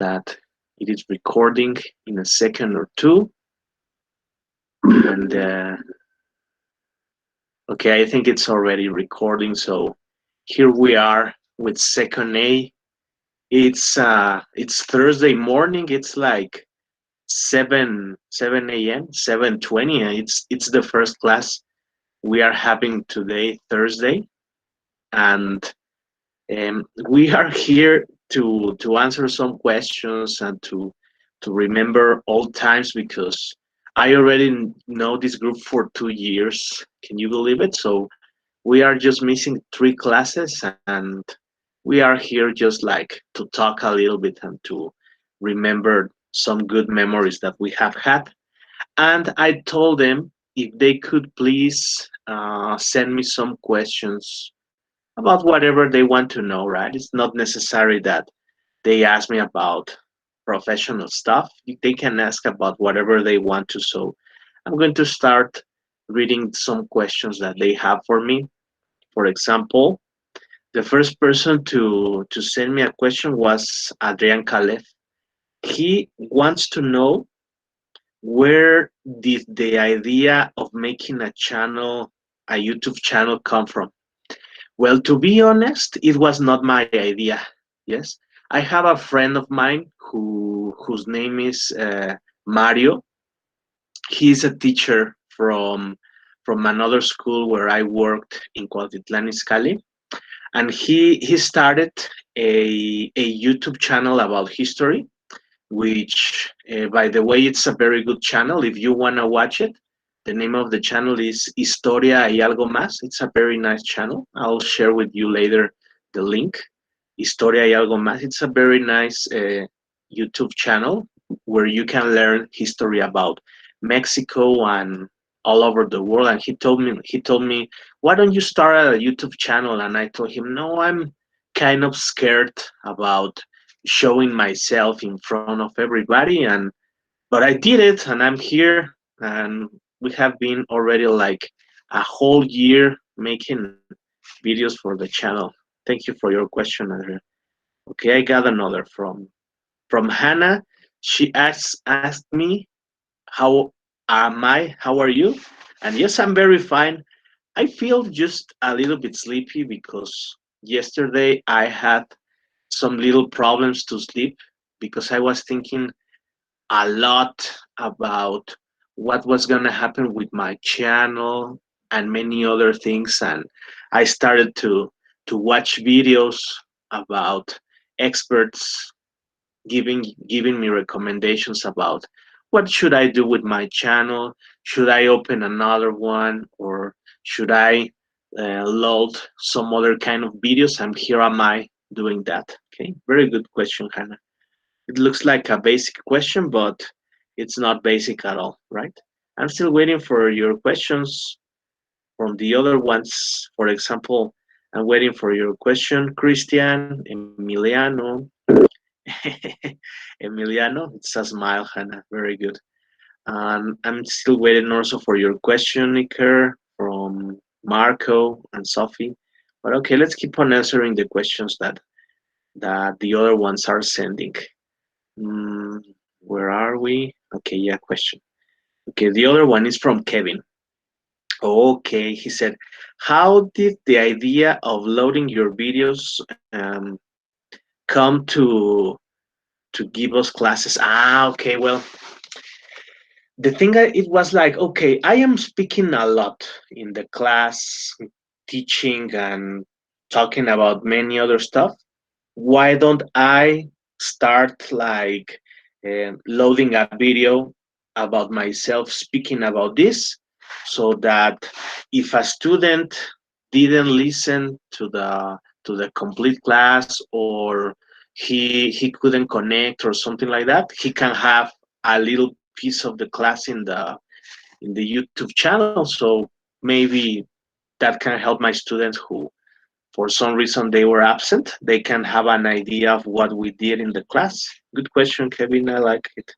that it is recording in a second or two. And okay, I think it's already recording. So here we are with second A. It's Thursday morning. It's like 7 a.m. 7:20. It's the first class we are having today, Thursday, and we are here to answer some questions and to remember old times because I already know this group for 2 years. Can you believe it? So we are just missing 3 classes, and we are here just like to talk a little bit and to remember some good memories that we have had. And I told them if they could please send me some questions about whatever they want to know, right? It's not necessary that they ask me about professional stuff. They can ask about whatever they want to. So I'm going to start reading some questions that they have for me. For example, the first person to send me a question was Adrian Kalev. He wants to know where did the idea of making a channel, a YouTube channel, come from? Well, to be honest, it was not my idea. Yes, I have a friend of mine whose name is Mario. He's a teacher from another school where I worked in Cuautitlán Izcalli, and he started a YouTube channel about history, which, by the way, it's a very good channel. If you want to watch it, the name of the channel is Historia y Algo Más. It's a very nice channel. I'll share with you later the link. Historia y Algo Más. It's a very nice YouTube channel where you can learn history about Mexico and all over the world. And he told me, why don't you start a YouTube channel? And I told him, no, I'm kind of scared about showing myself in front of everybody. And but I did it, and I'm here, and we have been already like a whole year making videos for the channel. Thank you for your question, Andrea. Okay, I got another from Hannah. She asked me, how am I? How are you? And yes, I'm very fine. I feel just a little bit sleepy because yesterday I had some little problems to sleep because I was thinking a lot about what was going to happen with my channel and many other things. And I started to watch videos about experts giving me recommendations about what should I do with my channel. Should I open another one, or should I load some other kind of videos? And here am I doing that. Okay, very good question, Hannah. It looks like a basic question, but it's not basic at all, right? I'm still waiting for your questions from the other ones. For example, I'm waiting for your question, Christian, Emiliano. Emiliano, it's a smile, Hannah. Very good. I'm still waiting also for your question, Iker, from Marco and Sophie. But okay, let's keep on answering the questions that the other ones are sending. Mm, where are we? Okay, yeah, question. Okay, the other one is from Kevin. Okay, he said, how did the idea of loading your videos come to give us classes? Okay, well, the thing it was like, okay, I am speaking a lot in the class, teaching and talking about many other stuff. Why don't I start like loading a video about myself speaking about this, so that if a student didn't listen to the complete class, or he couldn't connect or something like that, he can have a little piece of the class in the YouTube channel. So maybe that can help my students who for some reason they were absent. They can have an idea of what we did in the class. Good question, Kevin. I like it.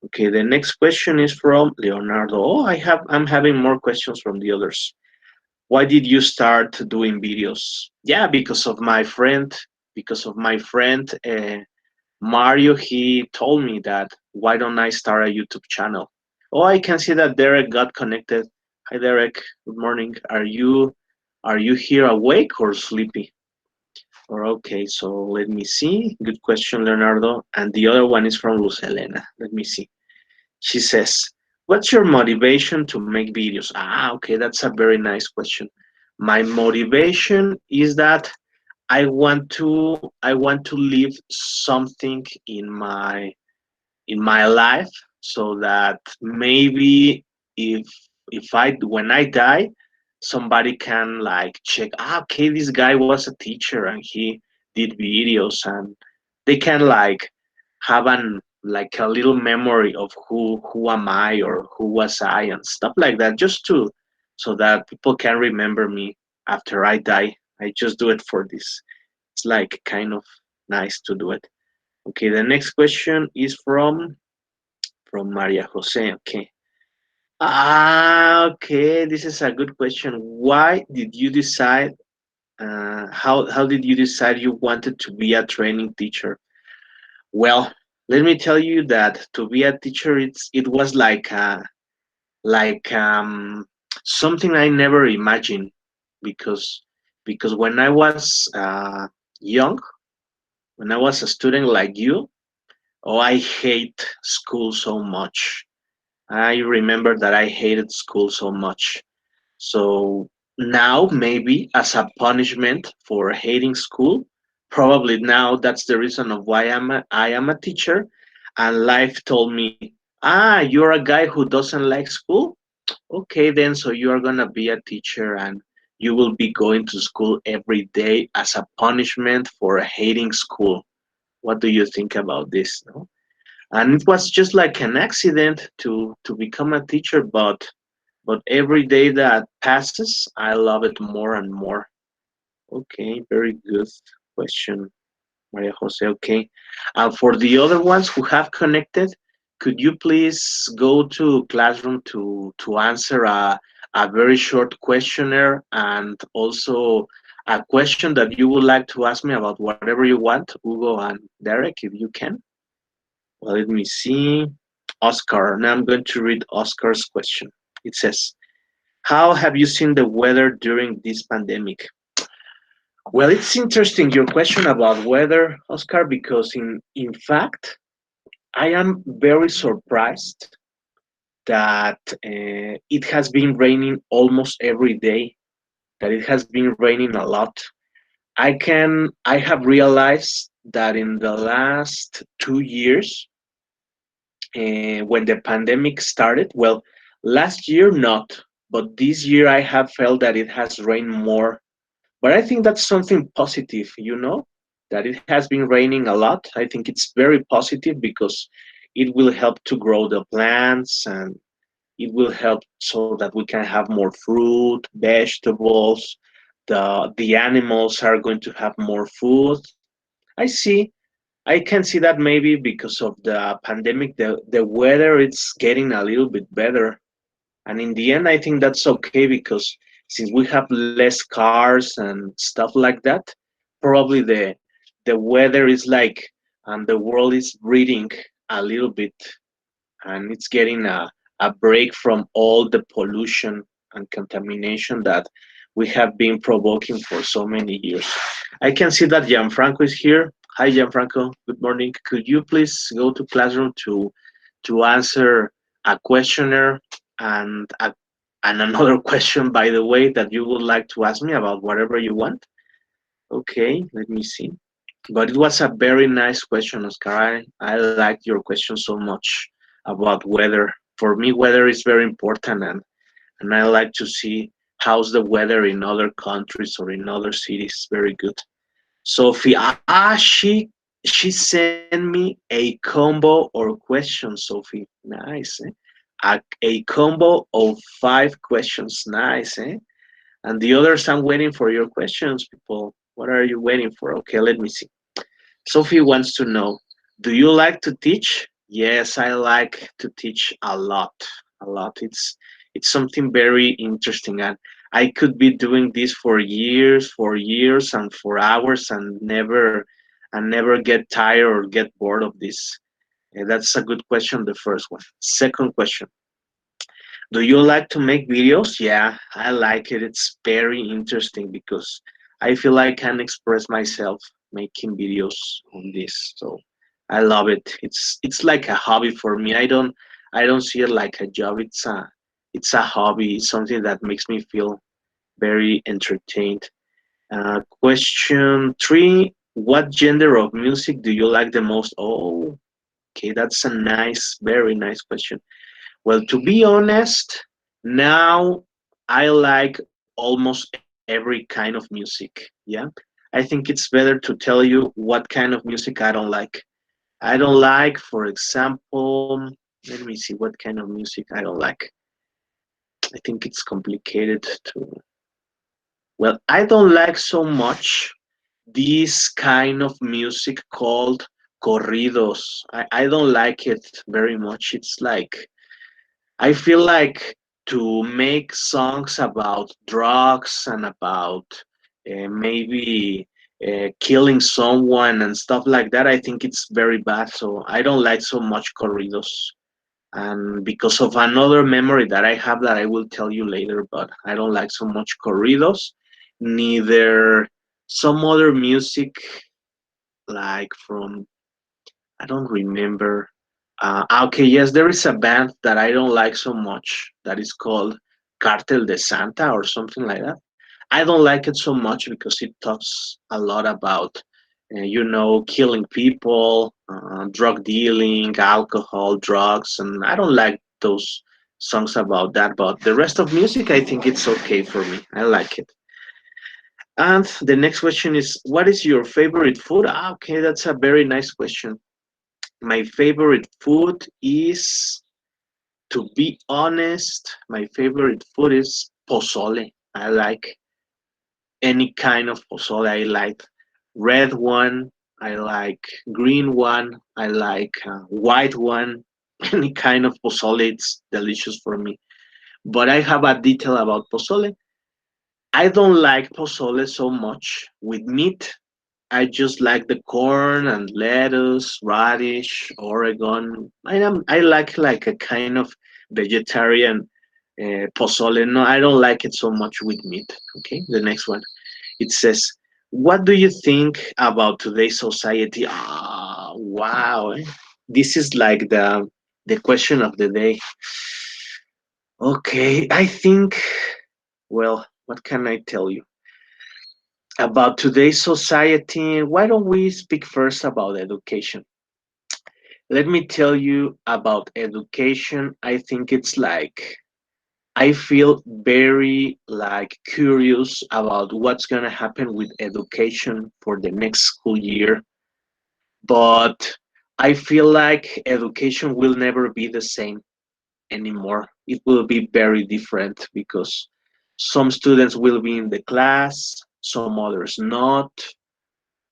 Okay, the next question is from Leonardo. Oh, I'm having more questions from the others. Why did you start doing videos? Yeah, because of my friend. Because of my friend Mario, he told me that why don't I start a YouTube channel? Oh, I can see that Derek got connected. Hi Derek, good morning. Are you here awake or sleepy? Or okay, so let me see. Good question, Leonardo. And the other one is from Luz Elena. Let me see. She says, "What's your motivation to make videos?" Ah, okay, that's a very nice question. My motivation is that I want to leave something in my life so that maybe if if I when I die, somebody can like check, okay, this guy was a teacher and he did videos, and they can like have an like a little memory of who am I or who was I and stuff like that, just to so that people can remember me after I die. I just do it for this. It's like kind of nice to do it. Okay, the next question is from Maria Jose. Okay. Okay. This is a good question. Why did you decide? How did you decide you wanted to be a training teacher? Well, let me tell you that to be a teacher, it was like something I never imagined because because when I was young, when I was a student like you, oh, I hate school so much. I remember that I hated school so much. So now, maybe as a punishment for hating school, probably now that's the reason of why I am a teacher. And life told me, you're a guy who doesn't like school? Okay, then, so you are gonna be a teacher and you will be going to school every day as a punishment for hating school. What do you think about this? No? And it was just like an accident to become a teacher, but every day that passes, I love it more and more. Okay, very good question, Maria Jose. Okay, for the other ones who have connected, could you please go to Classroom to answer a very short questionnaire and also a question that you would like to ask me about whatever you want, Hugo and Derek, if you can. Well, let me see. Oscar. Now I'm going to read Oscar's question. It says, how have you seen the weather during this pandemic? Well, it's interesting your question about weather, Oscar, because in fact, I am very surprised that it has been raining almost every day, that it has been raining a lot. I have realized that in the last 2 years, when the pandemic started, well, last year not, but this year I have felt that it has rained more. But I think that's something positive, that it has been raining a lot. I think it's very positive because it will help to grow the plants, and it will help so that we can have more fruit, vegetables. The animals are going to have more food. I see. I can see that maybe because of the pandemic, the weather it's getting a little bit better. And in the end, I think that's okay because since we have less cars and stuff like that, probably the weather is like, and the world is breathing a little bit, and it's getting a break from all the pollution and contamination that we have been provoking for so many years. I can see that Gianfranco is here. Hi, Gianfranco. Good morning. Could you please go to Classroom to answer a questionnaire and and another question, by the way, that you would like to ask me about whatever you want? Okay, let me see. But it was a very nice question, Oscar. I liked your question so much about weather. For me, weather is very important, and I like to see how's the weather in other countries or in other cities. Very good. Sophie, she sent me a combo or question, Sophie. Nice, eh? A combo of 5 questions. Nice, eh? And the others, I'm waiting for your questions, people. What are you waiting for? Okay, let me see. Sophie wants to know, do you like to teach? Yes, I like to teach a lot. A lot. It's something very interesting, and I could be doing this for years and for hours and and never get tired or get bored of this? That's a good question, the first one. Second question, do you like to make videos? Yeah, I like it. It's very interesting because I feel I can express myself making videos on this. So I love it. It's like a hobby for me. I don't see it like a job. It's a hobby. It's something that makes me feel very entertained. Question three, what genre of music do you like the most? Oh, okay, that's a nice, very nice question. Well, to be honest, now I like almost every kind of music. Yeah. I think it's better to tell you what kind of music I don't like. I don't like, for example, let me see what kind of music I don't like. I think it's complicated to. Well, I don't like so much this kind of music called corridos. I don't like it very much. It's like I feel like to make songs about drugs and about maybe killing someone and stuff like that, I think it's very bad. So I don't like so much corridos. And because of another memory that I have that I will tell you later, but I don't like so much corridos, neither some other music like from I don't remember. Okay, yes, there is a band that I don't like so much that is called Cartel de Santa or something like that. I don't like it so much because it talks a lot about, killing people, drug dealing, alcohol, drugs, and I don't like those songs about that. But the rest of music, I think it's okay for me. I like it. And the next question is, what is your favorite food? Okay, that's a very nice question. My favorite food is, to be honest, my favorite food is pozole. I like any kind of pozole. I like red one. I like green one. I like white one. Any kind of pozole, it's delicious for me. But I have a detail about pozole. I don't like pozole so much with meat. I just like the corn and lettuce, radish, Oregon. I like a kind of vegetarian pozole. No, I don't like it so much with meat. Okay, the next one. It says, "What do you think about today's society?" Ah, wow. This is like the question of the day. Okay, I think. Well, what can I tell you? About today's society, why don't we speak first about education? Let me tell you about education. I think it's like I feel very like curious about what's going to happen with education for the next school year, but I feel like education will never be the same anymore. It will be very different because some students will be in the class, some others not,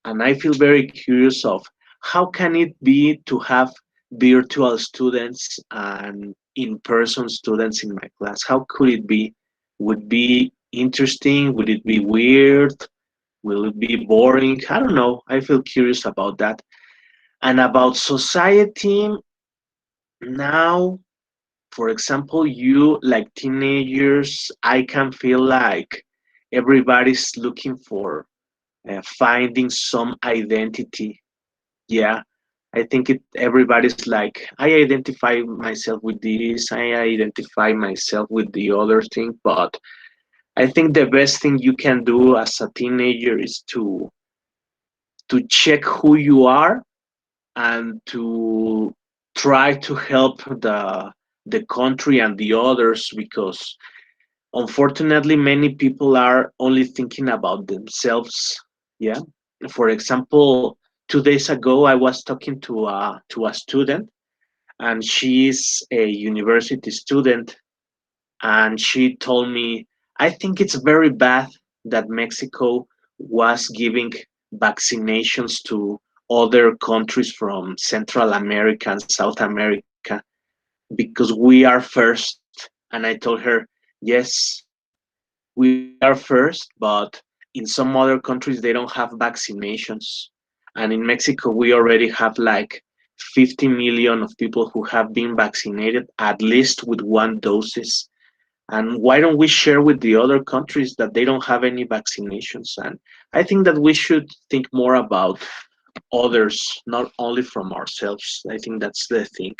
and I feel very curious of how can it be to have virtual students and in-person students in my class? How could it be? Would it be interesting? Would it be weird? Will it be boring? I don't know. I feel curious about that. And about society now, for example, you like teenagers, I can feel like everybody's looking for finding some identity. Yeah, I think everybody's like, I identify myself with this, I identify myself with the other thing, but I think the best thing you can do as a teenager is to check who you are and to try to help the country and the others, because unfortunately many people are only thinking about themselves. Yeah, for example, 2 days ago I was talking to a student, and she's a university student, and she told me, I think it's very bad that Mexico was giving vaccinations to other countries from Central America and South America because we are first. And I told her, yes, we are first, but in some other countries they don't have vaccinations. and in Mexico we already have like 50 million of people who have been vaccinated at least with one doses. And why don't we share with the other countries that they don't have any vaccinations? And I think that we should think more about others, not only from ourselves. I think that's the thing.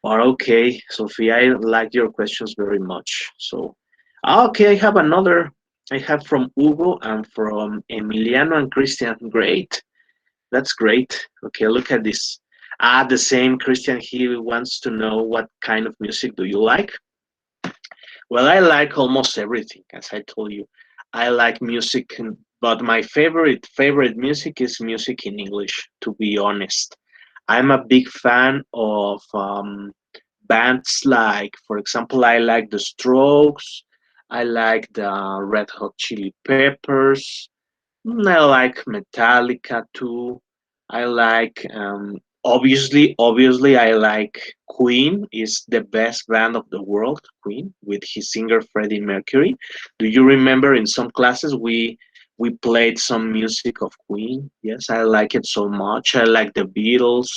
But okay, Sophia, I like your questions very much. So, okay, I have another. I have from Hugo and from Emiliano and Christian. Great. That's great. Okay, look at this. The same Christian, he wants to know what kind of music do you like? Well, I like almost everything, as I told you. I like music, but my favorite music is music in English, to be honest. I'm a big fan of bands like, for example, I like The Strokes, I like the Red Hot Chili Peppers, I like Metallica too. I like obviously I like Queen is the best band of the world, Queen, with his singer Freddie Mercury. Do you remember in some classes we played some music of Queen? Yes, I like it so much. I like the Beatles.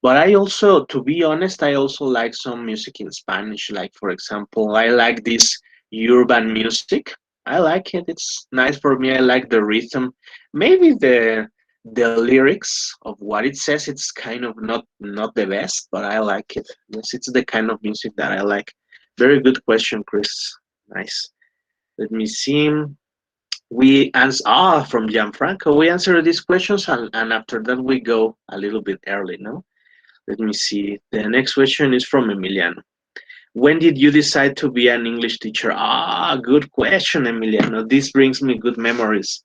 But I also, to be honest, I also like some music in Spanish. Like, for example, I like this urban music. I like it. It's nice for me. I like the rhythm. Maybe the lyrics of what it says, it's kind of not the best, but I like it. Yes, it's the kind of music that I like. Very good question, Chris. Nice. Let me see. We answer from Gianfranco. We answer these questions, and after that we go a little bit early, no? Let me see. The next question is from Emiliano. When did you decide to be an English teacher? Good question, Emiliano. This brings me good memories.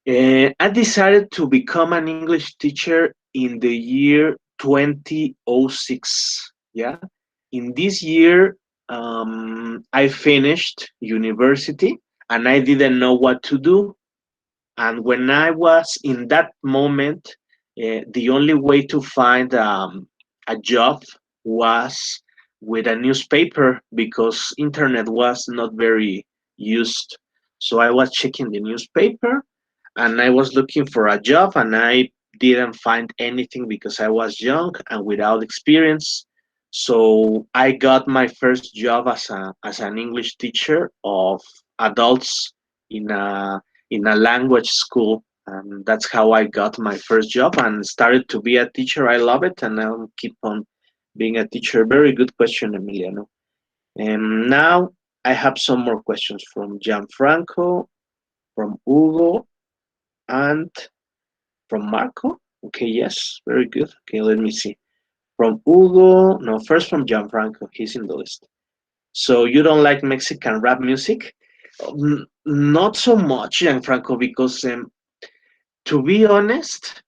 I decided to become an English teacher in the year 2006. Yeah. In this year, I finished university and I didn't know what to do. And when I was in that moment, the only way to find a job was with a newspaper because internet was not very used. So I was checking the newspaper and I was looking for a job and I didn't find anything because I was young and without experience. So I got my first job as an English teacher of adults in a language school. And that's how I got my first job and started to be a teacher. I love it and I'll keep on being a teacher. Very good question, Emiliano. And now I have some more questions from Gianfranco, from Hugo, and from Marco. Okay, yes, very good. Okay, let me see. From Hugo, no, first from Gianfranco, he's in the list. So you don't like Mexican rap music? Not so much, Gianfranco, because to be honest,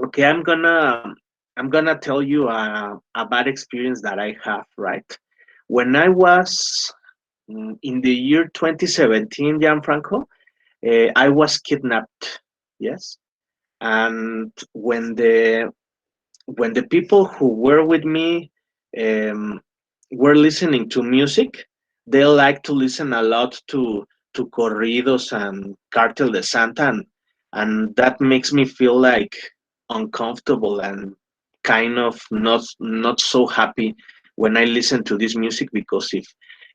okay, I'm gonna tell you a bad experience that I have. Right, when I was in the year 2017, Gianfranco, I was kidnapped. Yes, and when the people who were with me um, were listening to music, they like to listen a lot to corridos and Cartel de Santa, and that makes me feel like uncomfortable and kind of not so happy when I listen to this music because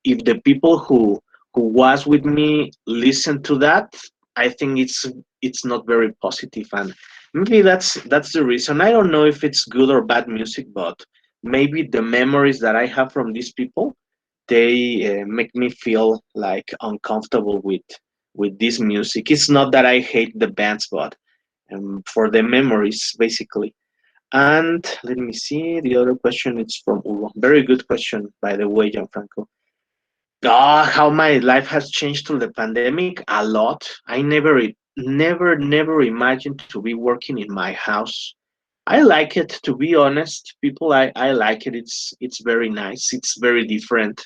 if the people who was with me listen to that, I think it's not very positive and maybe that's the reason. I don't know if it's good or bad music, but maybe the memories that I have from these people, they make me feel like uncomfortable with this music. It's not that I hate the bands, but for the memories, basically. And let me see, the other question is from Hugo. Very good question, by the way, Gianfranco. How my life has changed through the pandemic? A lot. I never imagined to be working in my house. I like it, to be honest. People, I like it. It's very nice. It's very different.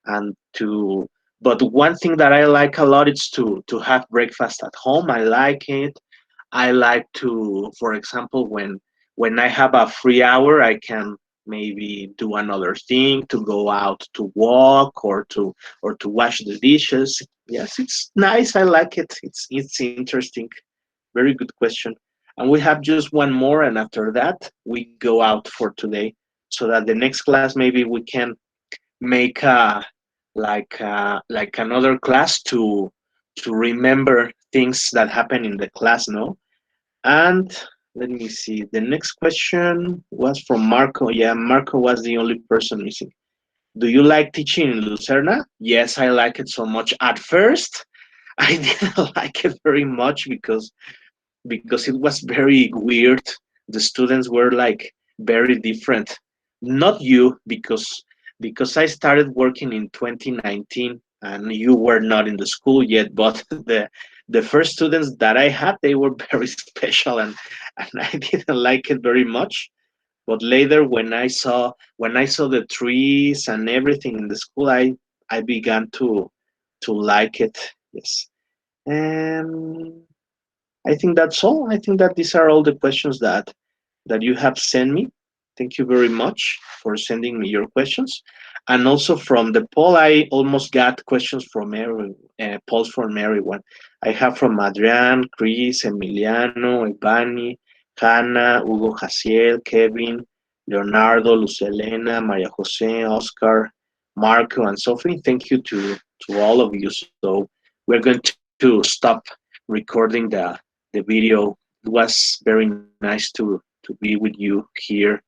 And to but one thing that I like a lot is to have breakfast at home. I like it. I like to, for example, when I have a free hour, I can maybe do another thing, to go out to walk or to wash the dishes. Yes, it's nice. I like it. It's interesting. Very good question. And we have just one more, and after that, we go out for today, so that the next class maybe we can make like another class to remember things that happen in the class, no? And let me see. The next question was from Marco. Yeah, Marco was the only person missing. Do you like teaching in Lucerna? Yes, I like it so much. At first, I didn't like it very much because it was very weird. The students were like very different. Not you, because I started working in 2019 and you were not in the school yet. But the first students that I had, they were very special, and I didn't like it very much. But later, when I saw the trees and everything in the school, I began to like it. Yes. Um, I think that's all. I think that these are all the questions that you have sent me. Thank you very much for sending me your questions. And also from the poll, I almost got questions from polls from everyone. I have from Adrian, Chris, Emiliano, Ivani, Hannah, Hugo Jaciel, Kevin, Leonardo, Lucelena, Maria Jose, Oscar, Marco, and Sophie. Thank you to all of you. So we're going to stop recording the video. It was very nice to be with you here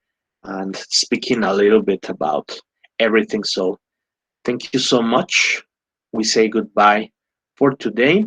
and speaking a little bit about everything. So thank you so much. We say goodbye for today